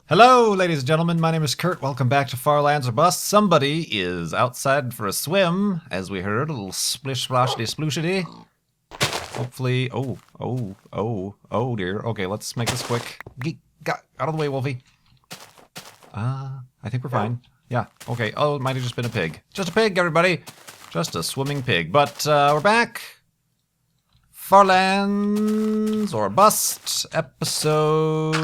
Hello, ladies and gentlemen. My name is Kurt. Welcome back to Far Lands or Bust. Somebody is outside for a swim, as we heard. A little splish sploshity sploosity. Hopefully. Oh dear. Okay, let's make this quick. Got out of the way, Wolfie. I think we're fine. Yeah. Okay. Oh, it might have just been a pig. Just a pig, everybody. Just a swimming pig. But we're back. Far Lands or Bust episode.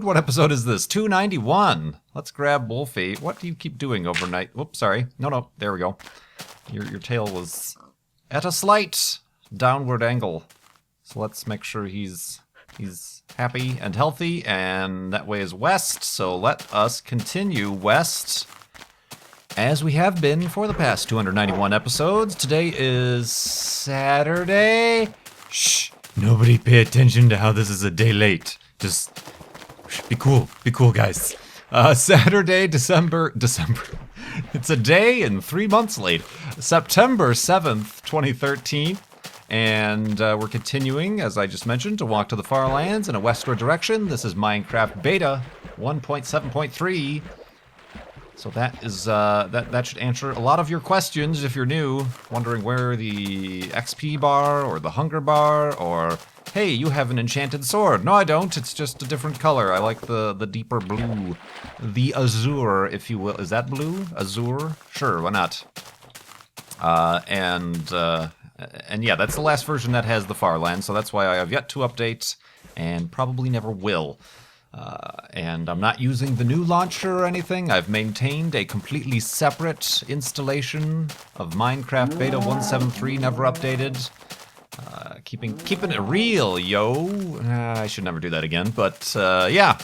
What episode is this? 291. Let's grab Wolfie. What do you keep doing overnight? Whoops, sorry. No. There we go. Your tail was at a slight downward angle. So let's make sure he's happy and healthy, and that way is west. So let us continue west as we have been for the past 291 episodes. Today is Saturday. Shh, nobody pay attention to how this is a day late. Just be cool, guys. Saturday, December. It's a day and 3 months late. September 7th, 2013. And we're continuing, as I just mentioned, to walk to the far lands in a westward direction. This is Minecraft Beta 1.7.3. So that is that should answer a lot of your questions if you're new, wondering where the XP bar or the hunger bar, or hey, you have an enchanted sword. No, I don't. It's just a different color. I like the deeper blue, the azure, if you will. Is that blue? Azure? Sure, why not? And yeah, that's the last version that has the Farland, so that's why I have yet to update and probably never will. And I'm not using the new launcher or anything. I've maintained a completely separate installation of Minecraft Beta 1.7.3, never updated. Keeping it real, yo. I should never do that again, but yeah.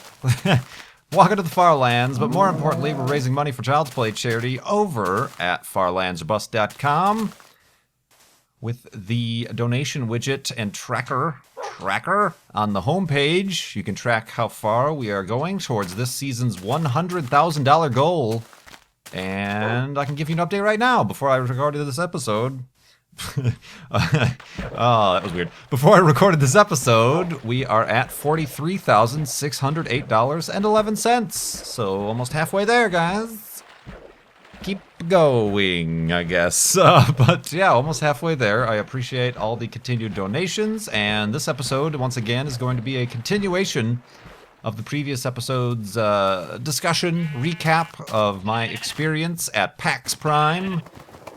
Walking to the Farlands, but more importantly, we're raising money for Child's Play charity over at farlandsbust.com with the donation widget and tracker on the homepage. You can track how far we are going towards this season's $100,000 goal. And I can give you an update right now before I recorded this episode. Oh, that was weird. Before I recorded this episode, we are at $43,608.11. So almost halfway there, guys. Keep going, I guess. But yeah, almost halfway there. I appreciate all the continued donations, and this episode, once again, is going to be a continuation of the previous episode's discussion, recap of my experience at PAX Prime.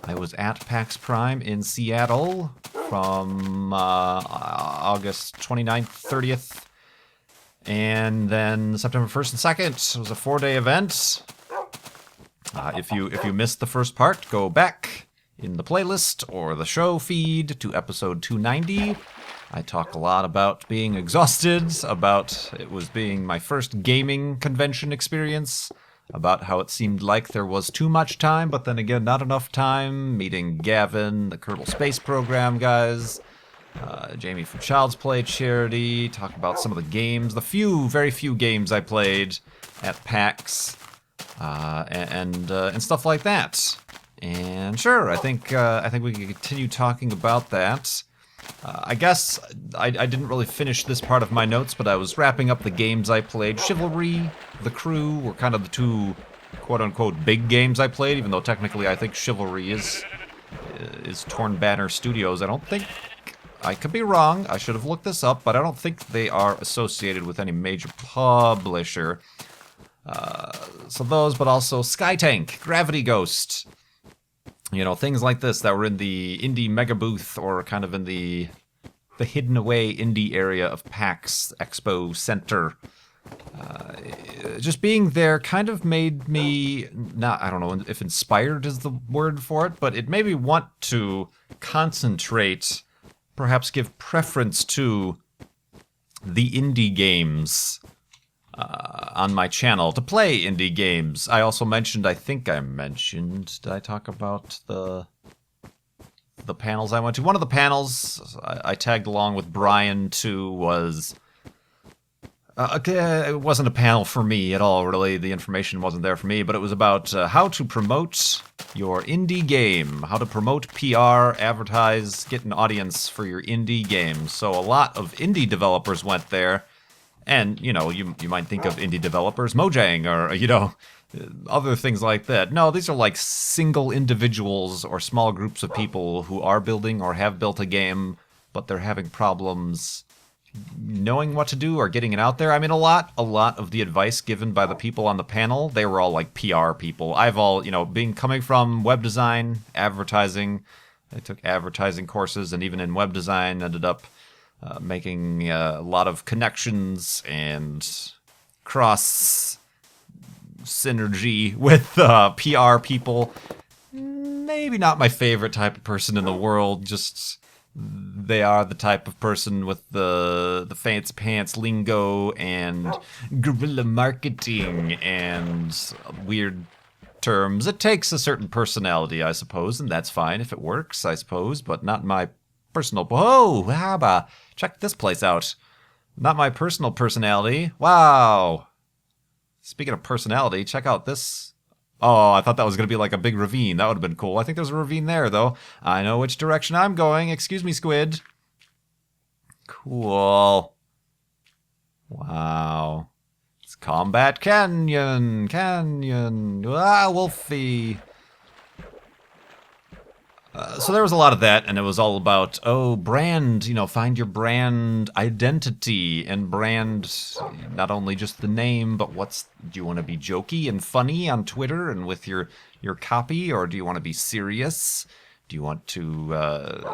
I was at PAX Prime in Seattle from August 29th, 30th, and then September 1st and 2nd. It was a 4-day event. If you missed the first part, go back in the playlist or the show feed to episode 290. I talk a lot about being exhausted, about it was being my first gaming convention experience, about how it seemed like there was too much time, but then again, not enough time, meeting Gavin, the Kerbal Space Program guys, Jamie from Child's Play charity, talk about some of the games, the very few games I played at PAX. And stuff like that. And sure, I think we can continue talking about that. I guess I didn't really finish this part of my notes, but I was wrapping up the games I played. Chivalry, The Crew were kind of the two quote-unquote big games I played, even though technically I think Chivalry is Torn Banner Studios. I don't think... I could be wrong, I should have looked this up, but I don't think they are associated with any major publisher. So those, but also Sky Tank, Gravity Ghost, you know, things like this that were in the indie mega booth or kind of in the hidden away indie area of PAX Expo Center. Just being there kind of made me, I don't know if inspired is the word for it, but it made me want to concentrate, perhaps give preference to the indie games on my channel, to play indie games. I also mentioned, did I talk about the panels I went to? One of the panels I tagged along with Brian to was, it wasn't a panel for me at all, really. The information wasn't there for me, but it was about how to promote your indie game, how to promote PR, advertise, get an audience for your indie game. So a lot of indie developers went there, And, you know, you might think of indie developers, Mojang, or, you know, other things like that. No, these are like single individuals or small groups of people who are building or have built a game, but they're having problems knowing what to do or getting it out there. I mean, a lot of the advice given by the people on the panel, they were all like PR people. You know, coming from web design, advertising, I took advertising courses, and even in web design ended up making a lot of connections and cross synergy with PR people. Maybe not my favorite type of person in the world, just they are the type of person with the fancy pants lingo and guerrilla marketing and weird terms. It takes a certain personality, I suppose, and that's fine if it works, I suppose, but not my personal... Oh, haba! Check this place out. Not my personal personality. Wow! Speaking of personality, check out this... Oh, I thought that was going to be like a big ravine. That would have been cool. I think there's a ravine there, though. I know which direction I'm going. Excuse me, squid. Cool. Wow. It's Combat Canyon. Ah, Wolfie. So there was a lot of that, and it was all about, brand, you know, find your brand identity, and brand, not only just the name, but do you want to be jokey and funny on Twitter and with your copy, or do you want to be serious? Do you want to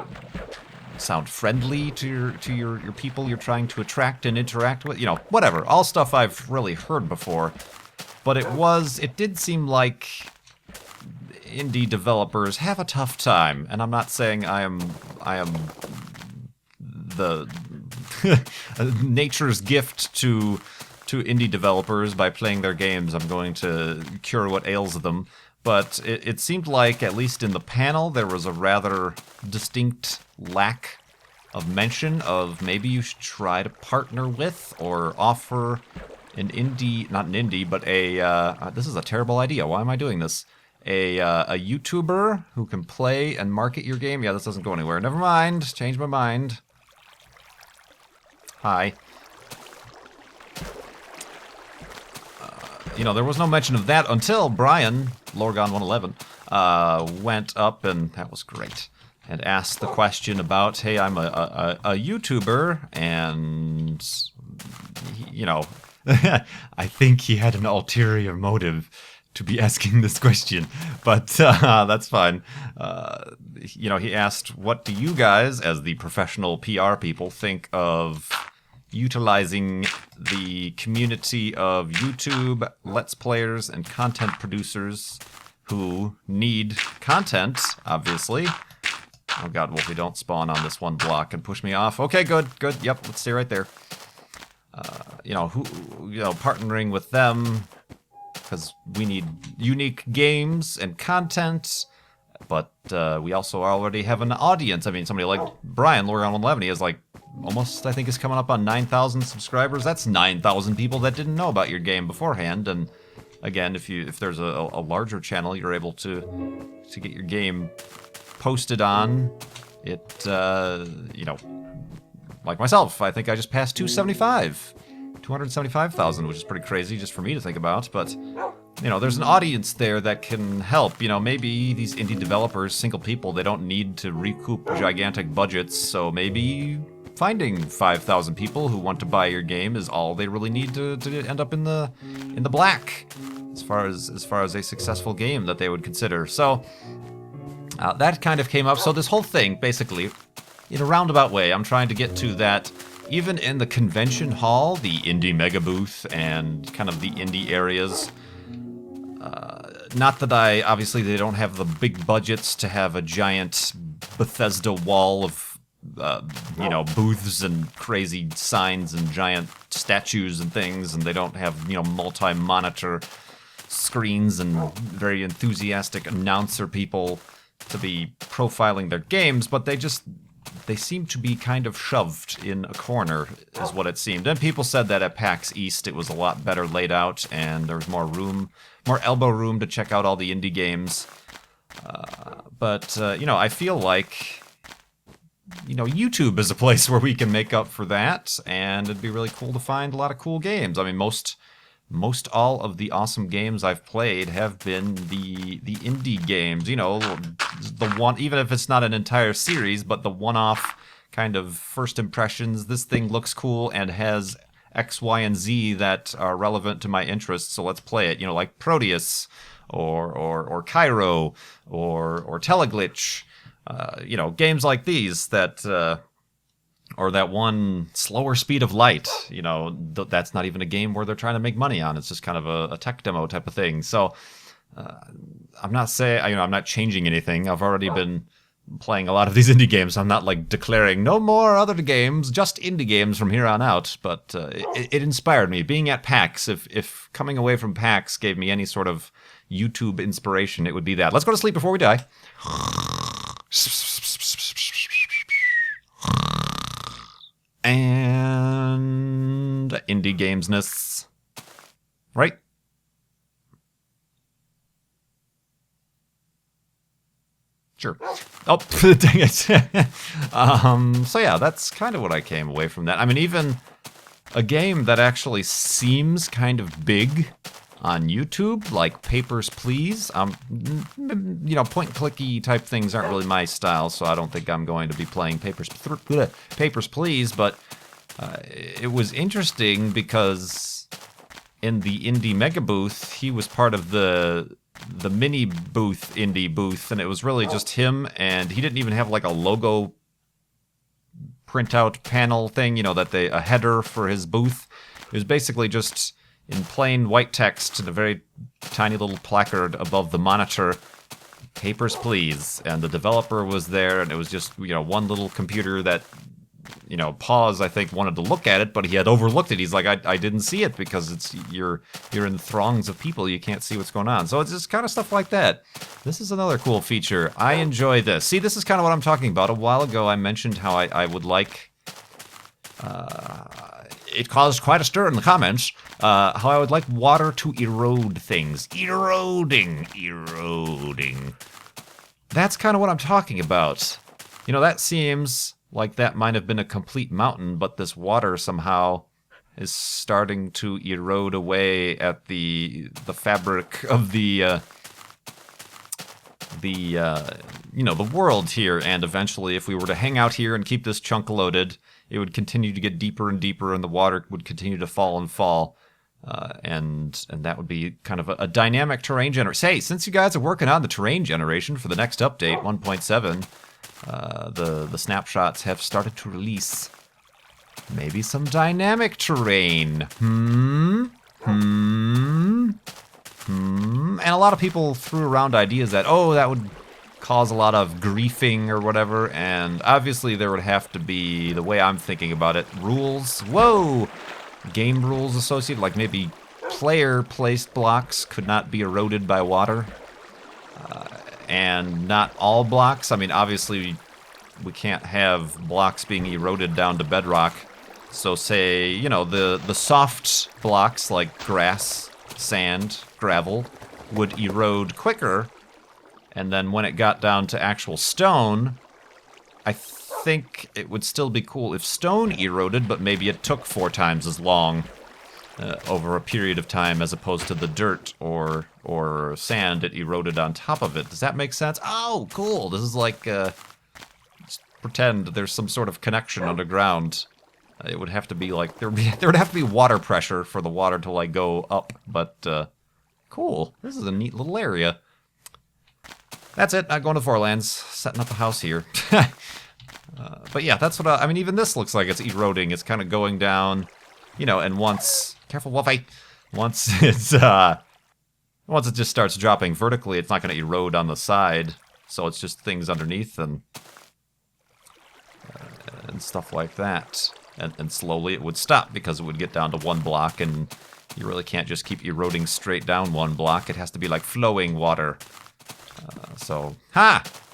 sound friendly to your people you're trying to attract and interact with? You know, whatever. All stuff I've really heard before. But it did seem like indie developers have a tough time, and I'm not saying I am the nature's gift to indie developers by playing their games. I'm going to cure what ails them, but it seemed like, at least in the panel, there was a rather distinct lack of mention of maybe you should try to partner with or offer an indie, not an indie, but this is a terrible idea. Why am I doing this? A YouTuber who can play and market your game. Yeah, this doesn't go anywhere. Never mind. Change my mind. Hi. You know, there was no mention of that until Brian, Lorgon111, went up, and that was great, and asked the question about, hey, I'm a YouTuber, and, you know, I think he had an ulterior motive to be asking this question, but that's fine. You know, he asked, what do you guys, as the professional PR people, think of utilizing the community of YouTube Let's Players and content producers who need content, obviously. Oh god, Wolfie, don't spawn on this one block and push me off. Okay, good. Yep, let's stay right there. You know, partnering with them, because we need unique games and content, but we also already have an audience. I mean, somebody like Brian, Lorgon111, he has like almost, I think, is coming up on 9,000 subscribers. That's 9,000 people that didn't know about your game beforehand. And again, if there's a larger channel, you're able to get your game posted on it. You know, like myself, I think I just passed 275,000, which is pretty crazy just for me to think about. But, you know, there's an audience there that can help. You know, maybe these indie developers, single people, they don't need to recoup gigantic budgets, so maybe finding 5,000 people who want to buy your game is all they really need to end up in the black, as far as a successful game that they would consider. So that kind of came up. So this whole thing, basically, in a roundabout way, I'm trying to get to that. Even in the convention hall, the indie mega booth and kind of the indie areas, not that obviously they don't have the big budgets to have a giant Bethesda wall of, you know, booths and crazy signs and giant statues and things, and they don't have, you know, multi-monitor screens and very enthusiastic announcer people to be profiling their games, but they seem to be kind of shoved in a corner, is what it seemed. And people said that at PAX East it was a lot better laid out, and there was more room, more elbow room to check out all the indie games. But you know, I feel like YouTube is a place where we can make up for that, and it'd be really cool to find a lot of cool games. I mean, most all of the awesome games I've played have been the indie games. The one, even if it's not an entire series, but the one-off kind of first impressions. This thing looks cool and has X, Y, and Z that are relevant to my interests, so let's play it. Like Proteus or Cairo or Teleglitch. Games like these that, or that one Slower Speed of Light, that's not even a game where they're trying to make money on. It's just kind of a tech demo type of thing. So I'm not saying, I'm not changing anything. I've already been playing a lot of these indie games. I'm not like declaring no more other games, just indie games from here on out. But it inspired me. Being at PAX, if coming away from PAX gave me any sort of YouTube inspiration, it would be that. Let's go to sleep before we die. And indie gamesness, right? Sure. Oh, dang it. So yeah, that's kind of what I came away from that. I mean, even a game that actually seems kind of big on YouTube, like Papers, Please. Point and clicky type things aren't really my style, so I don't think I'm going to be playing Papers, Please. But it was interesting because in the indie mega booth, he was part of the mini booth, indie booth, and it was really just him, and he didn't even have like a logo printout panel thing, a header for his booth. It was basically just in plain white text and a very tiny little placard above the monitor, Papers, Please. And the developer was there, and it was just, one little computer that, Pause, I think, wanted to look at it, but he had overlooked it. He's like, I didn't see it because you're in throngs of people. You can't see what's going on. So it's just kind of stuff like that. This is another cool feature. I enjoy this. See, this is kind of what I'm talking about. A while ago, I mentioned how I would like... it caused quite a stir in the comments, how I would like water to erode things. Eroding. That's kind of what I'm talking about. That seems like that might have been a complete mountain, but this water somehow is starting to erode away at the fabric of the world here, and eventually, if we were to hang out here and keep this chunk loaded, it would continue to get deeper and deeper, and the water would continue to fall and fall, and that would be kind of a dynamic terrain generation. Hey, since you guys are working on the terrain generation for the next update, 1.7, the snapshots have started to release maybe some dynamic terrain. And a lot of people threw around ideas that, that would cause a lot of griefing or whatever, and obviously there would have to be, the way I'm thinking about it, rules. Game rules associated, like maybe player-placed blocks could not be eroded by water, and not all blocks. I mean, obviously we can't have blocks being eroded down to bedrock, so say, the soft blocks like grass, sand, gravel would erode quicker. And then when it got down to actual stone, I think it would still be cool if stone eroded, but maybe it took 4 times as long over a period of time as opposed to the dirt or sand that eroded on top of it. Does that make sense? Oh, cool. This is like, just pretend there's some sort of connection underground. It would have to be like, there would have to be water pressure for the water to like go up, but cool. This is a neat little area. That's it. Not going to Forelands. Setting up a house here. But yeah, that's what I mean, even this looks like it's eroding. It's kind of going down, and once... Careful, Wolfie! Once it just starts dropping vertically, it's not going to erode on the side. So it's just things underneath and stuff like that. And slowly it would stop because it would get down to 1 block, and you really can't just keep eroding straight down 1 block. It has to be like flowing water.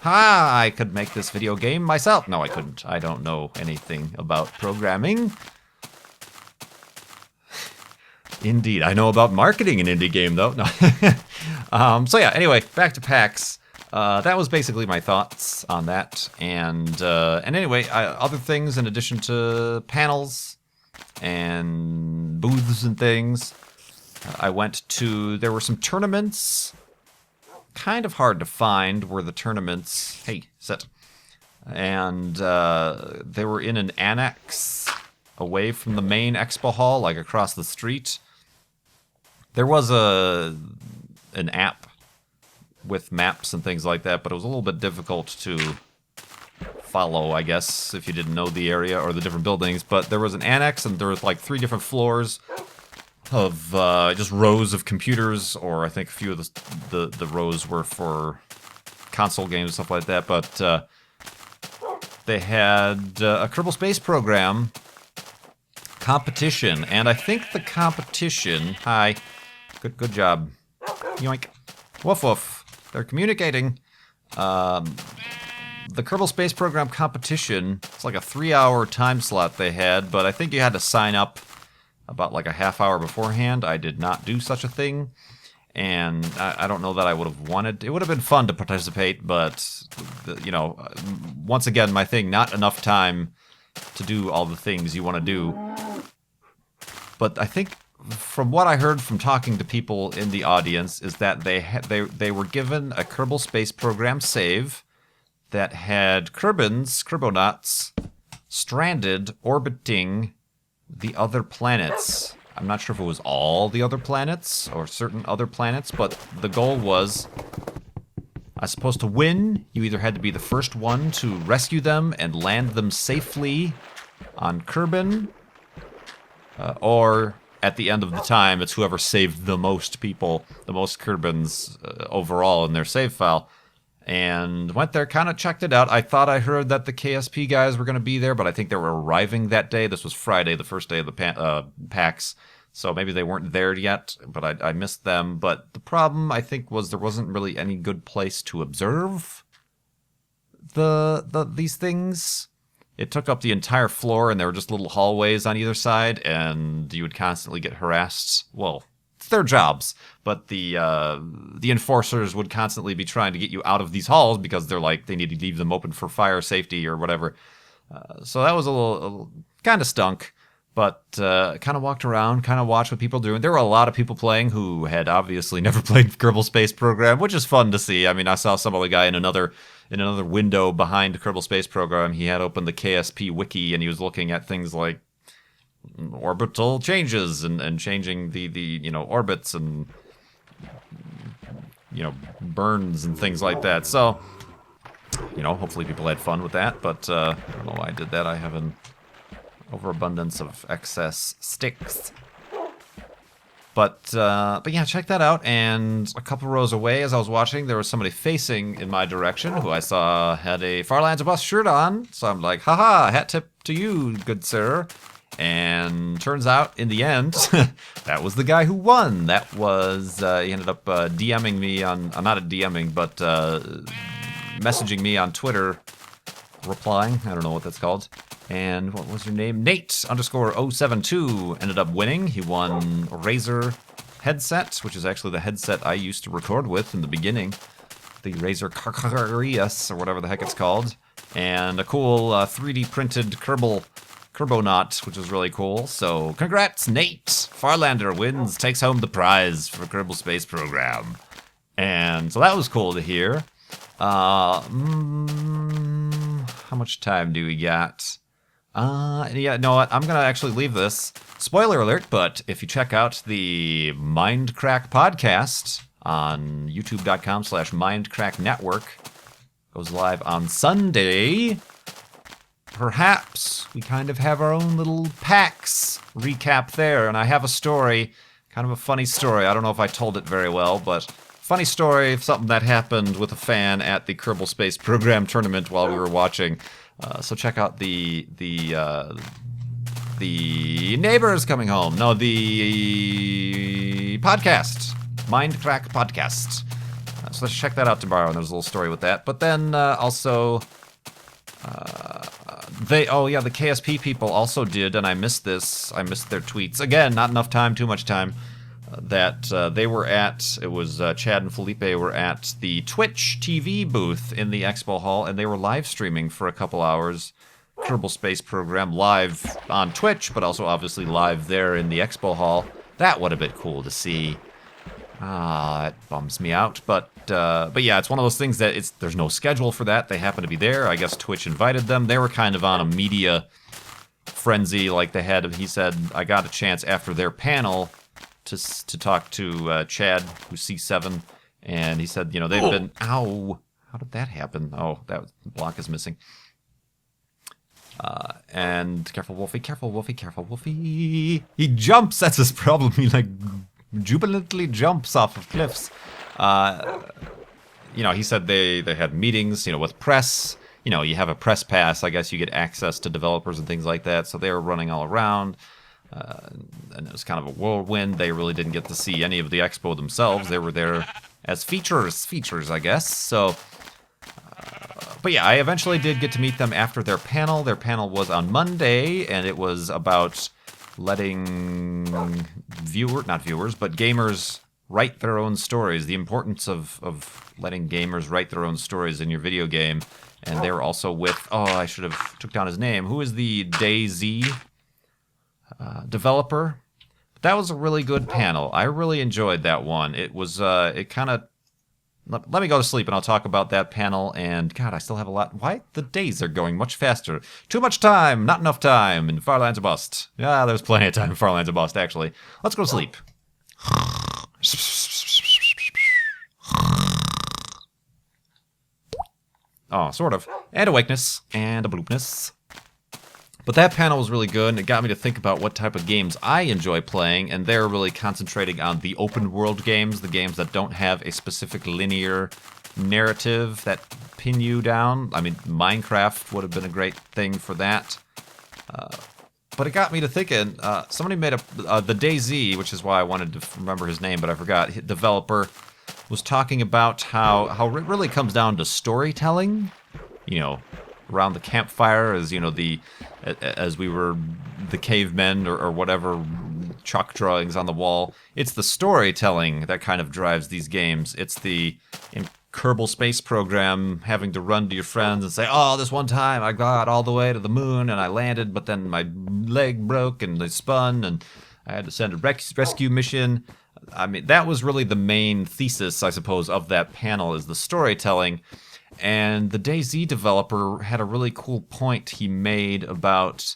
I could make this video game myself. No, I couldn't. I don't know anything about programming. Indeed, I know about marketing an indie game, though. No. So yeah, anyway, back to PAX. that was basically my thoughts on that. And anyway, other things in addition to panels and booths and things, I went to, there were some tournaments. Kind of hard to find were the tournaments. Hey, sit. And they were in an annex away from the main expo hall, like across the street. There was an app with maps and things like that, but it was a little bit difficult to follow, I guess, if you didn't know the area or the different buildings. But there was an annex, and there was like 3 different floors of just rows of computers, or I think a few of the rows were for console games and stuff like that. But they had a Kerbal Space Program competition, and I think the competition... Hi. Good job. Yoink. Woof woof. They're communicating. The Kerbal Space Program competition, it's like a 3-hour time slot they had, but I think you had to sign up about like a half hour beforehand. I did not do such a thing, and I don't know that I would have wanted. It would have been fun to participate, but, you know, once again, my thing, not enough time to do all the things you want to do. But I think, from what I heard from talking to people in the audience, is that they were given a Kerbal Space Program save that had Kerbonauts stranded orbiting the other planets. I'm not sure if it was all the other planets or certain other planets, but the goal was, I suppose, to win. You either had to be the first one to rescue them and land them safely on Kerbin, or at the end of the time, it's whoever saved the most people, the most Kerbins overall in their save file. And went there, kind of checked it out. I thought I heard that the KSP guys were going to be there, but I think they were arriving that day. This was Friday, the first day of the PAX. So maybe they weren't there yet, but I missed them. But the problem, I think, was there wasn't really any good place to observe these things. It took up the entire floor, and there were just little hallways on either side, and you would constantly get harassed. Well, it's their jobs, but the enforcers would constantly be trying to get you out of these halls because they're like, they need to leave them open for fire safety or whatever. So that was a little kind of stunk, but kind of walked around, kind of watched what people were doing. There were a lot of people playing who had obviously never played Kerbal Space Program, which is fun to see. I mean, I saw some other guy in another window behind Kerbal Space Program. He had opened the KSP wiki, and he was looking at things like orbital changes and changing the you know, orbits and, you know, burns and things like that. So, you know, hopefully people had fun with that, but I don't know why I did that. I have an overabundance of excess sticks. But yeah, check that out. And a couple rows away, as I was watching, there was somebody facing in my direction who I saw had a Farlands of Us shirt on. So I'm like, haha, hat tip to you, good sir. And turns out, in the end, that was the guy who won. That was, he ended up DMing me on, not a DMing, but messaging me on Twitter, replying. I don't know what that's called. And what was your name? Nate_072 ended up winning. He won a Razer headset, which is actually the headset I used to record with in the beginning. The Razer Carcarius, or whatever the heck it's called. And a cool 3D printed Kerbonaut, which is really cool. So congrats, Nate! Farlander wins, takes home the prize for Kerbal Space Program. And so that was cool to hear. How much time do we got? Yeah, no, what? I'm gonna actually leave this. Spoiler alert, but if you check out the Mindcrack podcast on youtube.com/mindcracknetwork, goes live on Sunday, perhaps we kind of have our own little PAX recap there, and I have a story, kind of a funny story. I don't know if I told it very well, but funny story of something that happened with a fan at the Kerbal Space Program tournament while we were watching. So check out the neighbors coming home. No, the podcast, Mindcrack podcast. So let's check that out tomorrow. And there's a little story with that. But then also, the KSP people also did, and I missed this. I missed their tweets again. Not enough time. Too much time. they were at. It was Chad and Felipe were at the Twitch TV booth in the expo hall, and they were live streaming for a couple hours. Kerbal Space Program live on Twitch, but also obviously live there in the expo hall. That would have been cool to see. That bums me out, but yeah, it's one of those things that there's no schedule for that. They happen to be there. I guess Twitch invited them. They were kind of on a media frenzy, like they had. He said, I got a chance after their panel to talk to Chad, who's C7, and he said, they've been. Ow! How did that happen? Oh, the block is missing. And careful, Wolfie, careful, Wolfie, careful, Wolfie. He jumps. That's his problem. He jubilantly jumps off of cliffs. He said they had meetings, with press. You have a press pass. I guess you get access to developers and things like that. So they were running all around. And it was kind of a whirlwind. They really didn't get to see any of the expo themselves. They were there as features, I guess. So, but yeah, I eventually did get to meet them after their panel. Their panel was on Monday, and it was about letting not viewers, but gamers write their own stories. The importance of letting gamers write their own stories in your video game. And they were also with, I should have took down his name. Who is the DayZ developer? That was a really good panel. I really enjoyed that one. It was, it kind of, let me go to sleep and I'll talk about that panel. And God, I still have a lot. Why? The days are going much faster. Too much time, not enough time in Farlands of Bust. Yeah, there's plenty of time in Farlands of Bust, actually. Let's go to sleep. Oh, sort of. And awakeness. And a bloopness. But that panel was really good, and it got me to think about what type of games I enjoy playing, and they're really concentrating on the open world games, the games that don't have a specific linear narrative that pin you down. I mean, Mindcraft would have been a great thing for that. But it got me to thinking, somebody made the DayZ, which is why I wanted to remember his name, but I forgot, developer, was talking about how it really comes down to storytelling, around the campfire, as we were the cavemen or whatever, chalk drawings on the wall. It's the storytelling that kind of drives these games. It's in Kerbal Space Program, having to run to your friends and say, oh, this one time I got all the way to the moon and I landed, but then my leg broke and they spun and I had to send a rescue mission. I mean, that was really the main thesis, I suppose, of that panel, is the storytelling. And the DayZ developer had a really cool point he made about,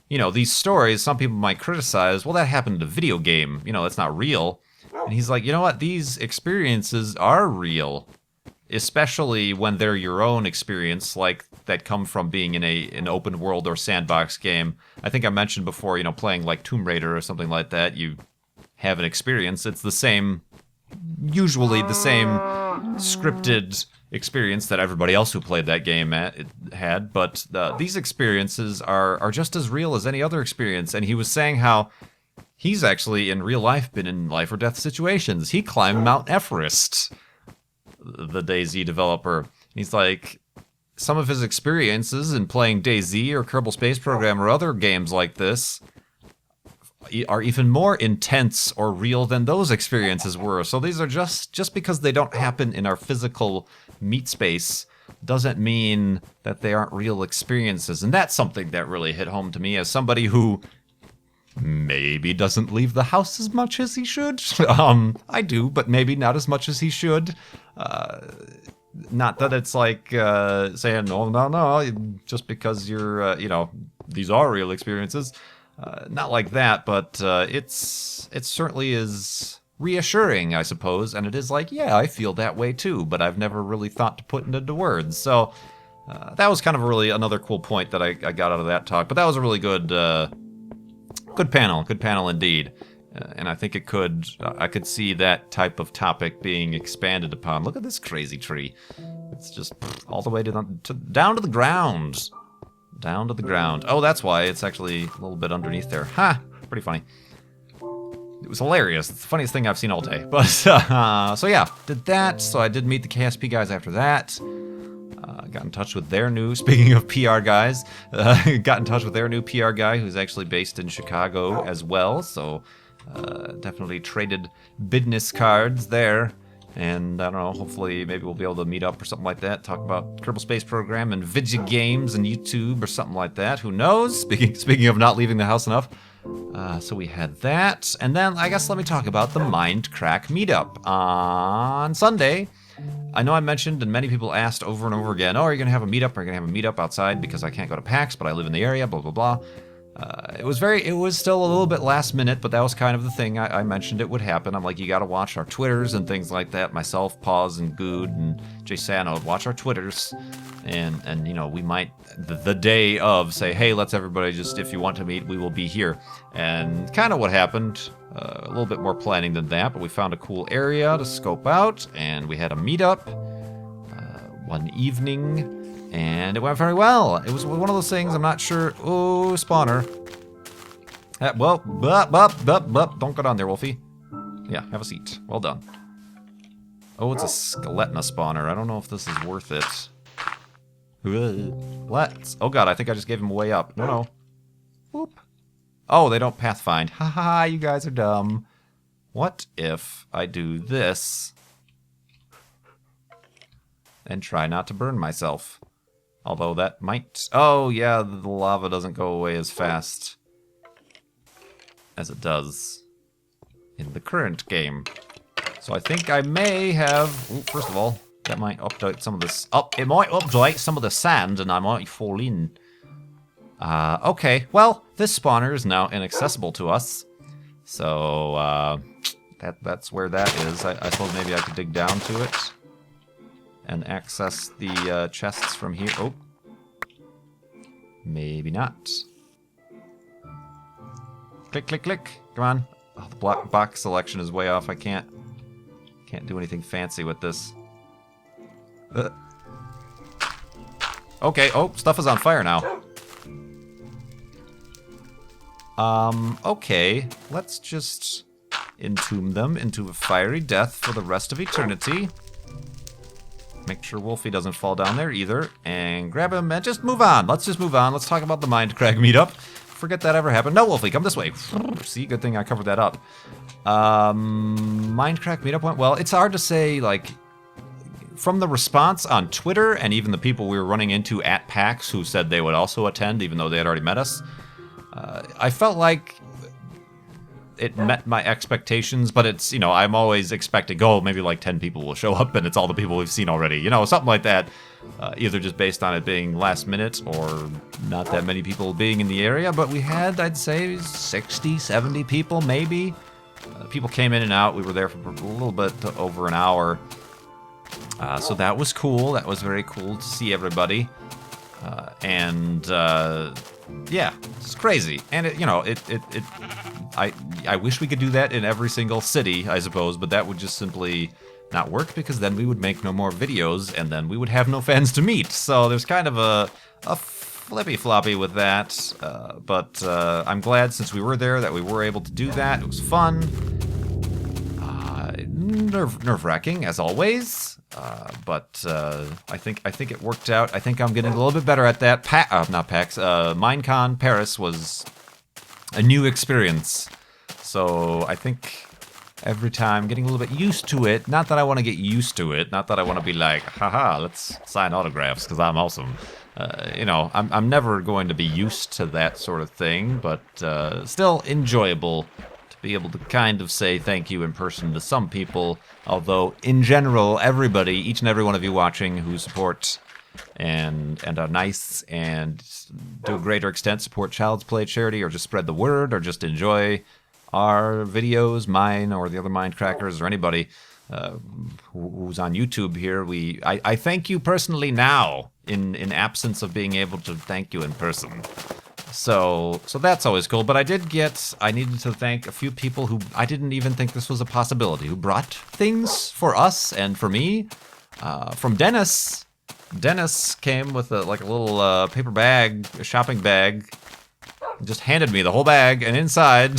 these stories. Some people might criticize, well, that happened in a video game. That's not real. And he's like, you know what? These experiences are real, especially when they're your own experience, like that come from being in an open world or sandbox game. I think I mentioned before, playing like Tomb Raider or something like that, you have an experience. It's usually the same scripted experience that everybody else who played that game had, but these experiences are just as real as any other experience. And he was saying how he's actually in real life been in life or death situations. He climbed Mount Everest, the DayZ developer. And he's like, some of his experiences in playing DayZ or Kerbal Space Program or other games like this are even more intense or real than those experiences were. So these are just because they don't happen in our physical meat space doesn't mean that they aren't real experiences. And that's something that really hit home to me as somebody who maybe doesn't leave the house as much as he should. I do, but maybe not as much as he should. Not that it's like saying, no, just because you're, these are real experiences. Not like that, but it certainly is reassuring, I suppose. And it is like, yeah, I feel that way too, but I've never really thought to put it into words. So that was kind of really another cool point that I got out of that talk. But that was a really good panel indeed. And I think I could see that type of topic being expanded upon. Look at this crazy tree. It's just all the way down to the ground. Down to the ground. Oh, that's why it's actually a little bit underneath there. Ha! Pretty funny. It was hilarious. It's the funniest thing I've seen all day. But, so yeah, did that. So I did meet the KSP guys after that. Got in touch with their speaking of PR guys, got in touch with their new PR guy who's actually based in Chicago as well. So Definitely traded business cards there. And I don't know, hopefully maybe we'll be able to meet up or something like that. Talk about Kerbal Space Program and video games and YouTube or something like that. Who knows? Speaking of not leaving the house enough. So we had that. And then I guess let me talk about the Mindcrack meetup on Sunday. I know I mentioned and many people asked over and over again, oh, are you going to have a meetup? Are you going to have a meetup outside because I can't go to PAX, but I live in the area, blah, blah, blah. It was still a little bit last minute, but that was kind of the thing. I mentioned it would happen. I'm like, you got to watch our Twitters and things like that. Myself, Paz, and Good, and Jay Sano would watch our Twitters. And you know, we might, the day of, say, hey, let's everybody just, if you want to meet, we will be here. And kind of what happened, a little bit more planning than that, but we found a cool area to scope out, and we had a meetup one evening. And it went very well. It was one of those things, I'm not sure. Oh, spawner. Well, don't go down there, Wolfie. Yeah, have a seat. Well done. Oh, it's a skeleton spawner. I don't know if this is worth it. What? Oh god, I think I just gave him a way up. No. Whoop. Oh, they don't pathfind. Haha, you guys are dumb. What if I do this and try not to burn myself? Although that might... Oh, yeah, the lava doesn't go away as fast as it does in the current game. So I think I may have... Ooh, first of all, that might update some of this... Oh, it might update some of the sand and I might fall in. Okay, well, this spawner is now inaccessible to us. So, that's where that is. I suppose maybe I could dig down to it and access the chests from here. Oh. Maybe not. Click, click, click. Come on. Oh, the black box selection is way off. I can't do anything fancy with this. Okay. Oh, stuff is on fire now. Okay. Let's just entomb them into a fiery death for the rest of eternity. Make sure Wolfie doesn't fall down there either. And grab him and just move on. Let's just move on. Let's talk about the Mindcrack meetup. Forget that ever happened. No, Wolfie, come this way. See, good thing I covered that up. Mindcrack meetup went well. It's hard to say, like, from the response on Twitter and even the people we were running into at PAX who said they would also attend, even though they had already met us, I felt like it met my expectations, but it's, you know, I'm always expecting, oh, maybe like 10 people will show up and it's all the people we've seen already, you know, something like that. Either just based on it being last minute or not that many people being in the area, but we had, I'd say, 60, 70 people maybe. People came in and out. We were there for a little bit over an hour. So that was cool. That was very cool to see everybody. Yeah, it's crazy. And it, you know, I wish we could do that in every single city, I suppose, but that would just simply not work because then we would make no more videos and then we would have no fans to meet. So there's kind of a flippy-floppy with that, but I'm glad since we were there that we were able to do that. It was fun. Nerve-wracking, as always, but I think it worked out. I think I'm getting a little bit better at that. Not PAX, Minecon Paris was a new experience. So I think every time getting a little bit used to it. Not that I want to get used to it. Not that I want to be like, haha, let's sign autographs because I'm awesome. You know, I'm never going to be used to that sort of thing, but still enjoyable to be able to kind of say thank you in person to some people. Although, in general, everybody, each and every one of you watching who support and are nice and to a greater extent support Child's Play charity or just spread the word or just enjoy our videos, mine or the other Mindcrackers or anybody who's on YouTube here, I thank you personally now in absence of being able to thank you in person. So that's always cool. But I needed to thank a few people who I didn't even think this was a possibility, who brought things for us and for me. From Dennis. Dennis came with a little paper bag, a shopping bag, just handed me the whole bag, and inside,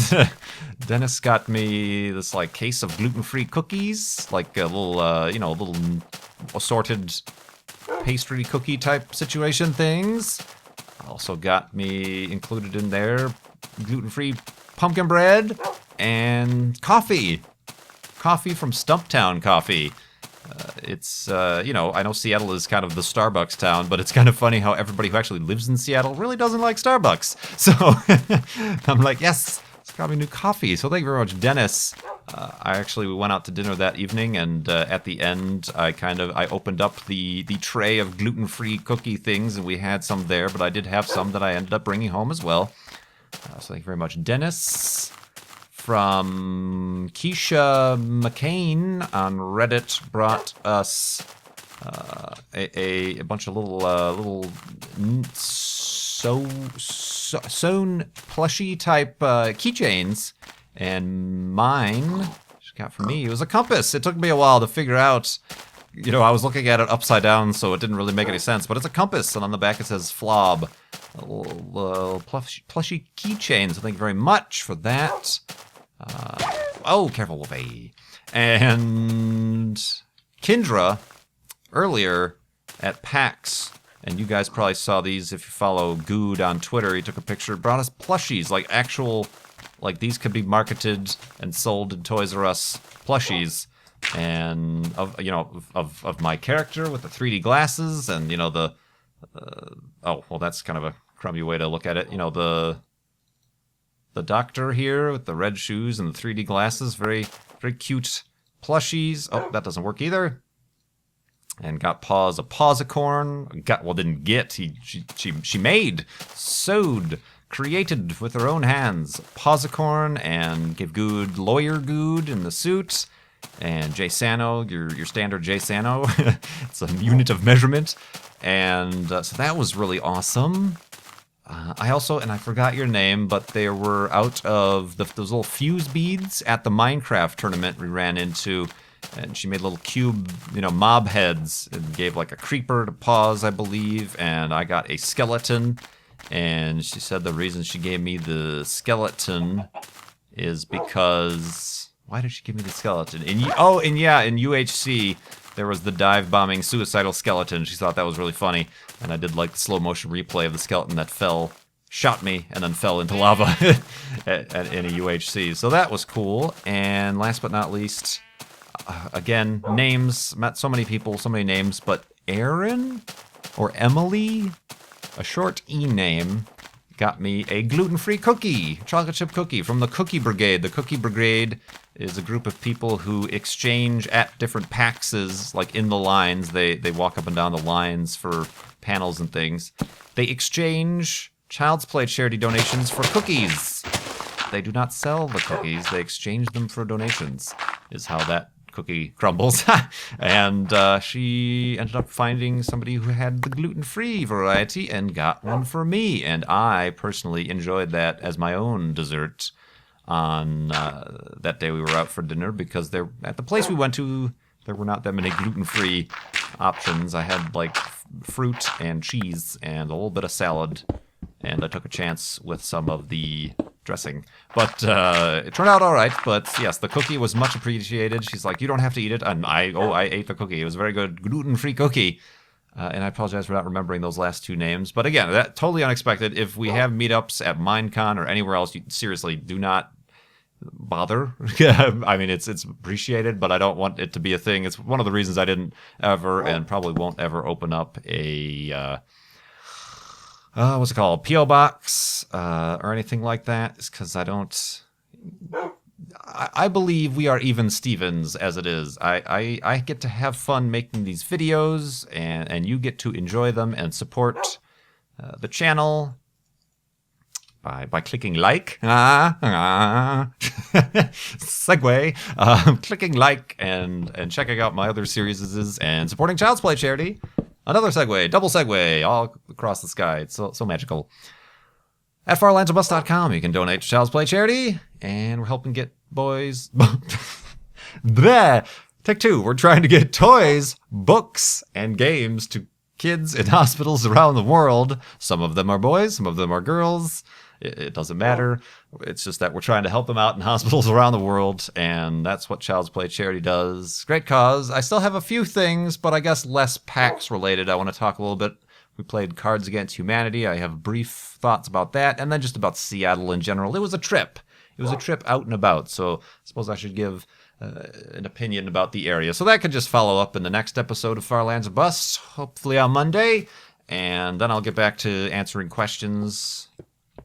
Dennis got me this like case of gluten-free cookies, like a little, little assorted pastry cookie type situation things. Also got me included in there gluten-free pumpkin bread and coffee. Coffee from Stumptown Coffee. It's, you know, I know Seattle is kind of the Starbucks town, but it's kind of funny how everybody who actually lives in Seattle really doesn't like Starbucks. So I'm like, yes, it's got me new coffee. So thank you very much, Dennis. We went out to dinner that evening, and at the end, I opened up the tray of gluten-free cookie things, and we had some there, but I did have some that I ended up bringing home as well. So thank you very much, Dennis. From Keisha McCain on Reddit brought us a bunch of little sewn plushy type keychains, and mine she got for me, it was a compass. It took me a while to figure out. You know, I was looking at it upside down, so it didn't really make any sense. But it's a compass, and on the back it says Flob. A little plushy keychain, so thank you very much for that. Oh, careful, Wolfie. And Kendra, earlier at PAX, and you guys probably saw these if you follow Good on Twitter, he took a picture, brought us plushies, like actual, like these could be marketed and sold in Toys R Us plushies. And of my character with the 3D glasses, and you know that's kind of a crummy way to look at it. You know, the doctor here with the red shoes and the 3D glasses, very very cute plushies. Oh, that doesn't work either. And got Paws a Pawsicorn. She made, sewed, created with her own hands Pawsicorn, and gave Good lawyer Good in the suit. And Jay Sano, your standard Jay Sano. It's a unit of measurement. And so that was really awesome. I also, and I forgot your name, but they were out of those little fuse beads at the Minecraft tournament we ran into. And she made little cube, mob heads, and gave like a creeper to Paws, I believe. And I got a skeleton. And she said the reason she gave me the skeleton is because... Why did she give me the skeleton? In UHC, there was the dive-bombing suicidal skeleton. She thought that was really funny. And I did like the slow-motion replay of the skeleton that shot me, and then fell into lava in a UHC. So that was cool. And last but not least, again, names. Met so many people, so many names. But Aaron or Emily, a short E name, got me a gluten-free cookie, chocolate chip cookie from the Cookie Brigade. The Cookie Brigade is a group of people who exchange at different PAXs, like in the lines. They walk up and down the lines for panels and things. They exchange Child's Play charity donations for cookies. They do not sell the cookies. They exchange them for donations, is how that cookie crumbles. And she ended up finding somebody who had the gluten-free variety and got one for me. And I personally enjoyed that as my own dessert on that day we were out for dinner, because at the place we went to, there were not that many gluten-free options. I had like fruit and cheese and a little bit of salad, and I took a chance with some of the dressing. But it turned out all right. But yes, the cookie was much appreciated. She's like, you don't have to eat it. And I ate the cookie. It was a very good gluten-free cookie. And I apologize for not remembering those last two names. But again, that totally unexpected. If we have meetups at Minecon or anywhere else, you seriously do not bother. I mean, it's appreciated, but I don't want it to be a thing. It's one of the reasons I didn't ever, and probably won't ever, open up a what's it called, PO box or anything like that. Is because I don't. I believe we are even Stevens as it is. I get to have fun making these videos, and you get to enjoy them and support the channel by clicking like. Segue. Clicking like and checking out my other series and supporting Child's Play charity. Another segue, double segue, all across the sky. It's so magical. At farlandsofbus.com, you can donate to Child's Play charity, and we're helping get boys... Bleh. Take two. We're trying to get toys, books, and games to kids in hospitals around the world. Some of them are boys, some of them are girls. It doesn't matter. It's just that we're trying to help them out in hospitals around the world, and that's what Child's Play charity does. Great cause. I still have a few things, but I guess less PAX related. I want to talk a little bit. We played Cards Against Humanity. I have brief thoughts about that, and then just about Seattle in general. It was a trip. It was a trip out and about, so I suppose I should give an opinion about the area. So that could just follow up in the next episode of Farlands Bust, hopefully on Monday, and then I'll get back to answering questions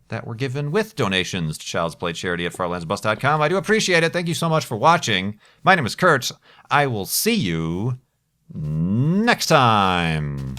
that were given with donations to Child's Play Charity at farlandsbust.com. I do appreciate it. Thank you so much for watching. My name is Kurt. I will see you next time.